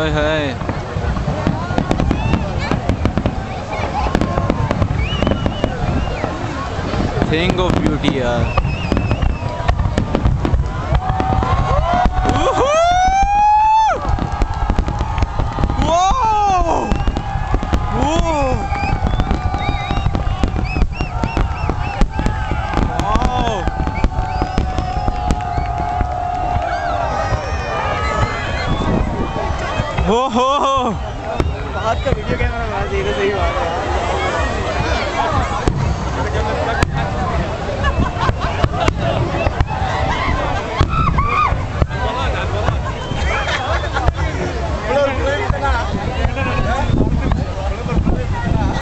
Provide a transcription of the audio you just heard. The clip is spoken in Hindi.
Hi hi thing of beauty यार। हाथ का वीडियो कैमरा बना दे, सही बात है।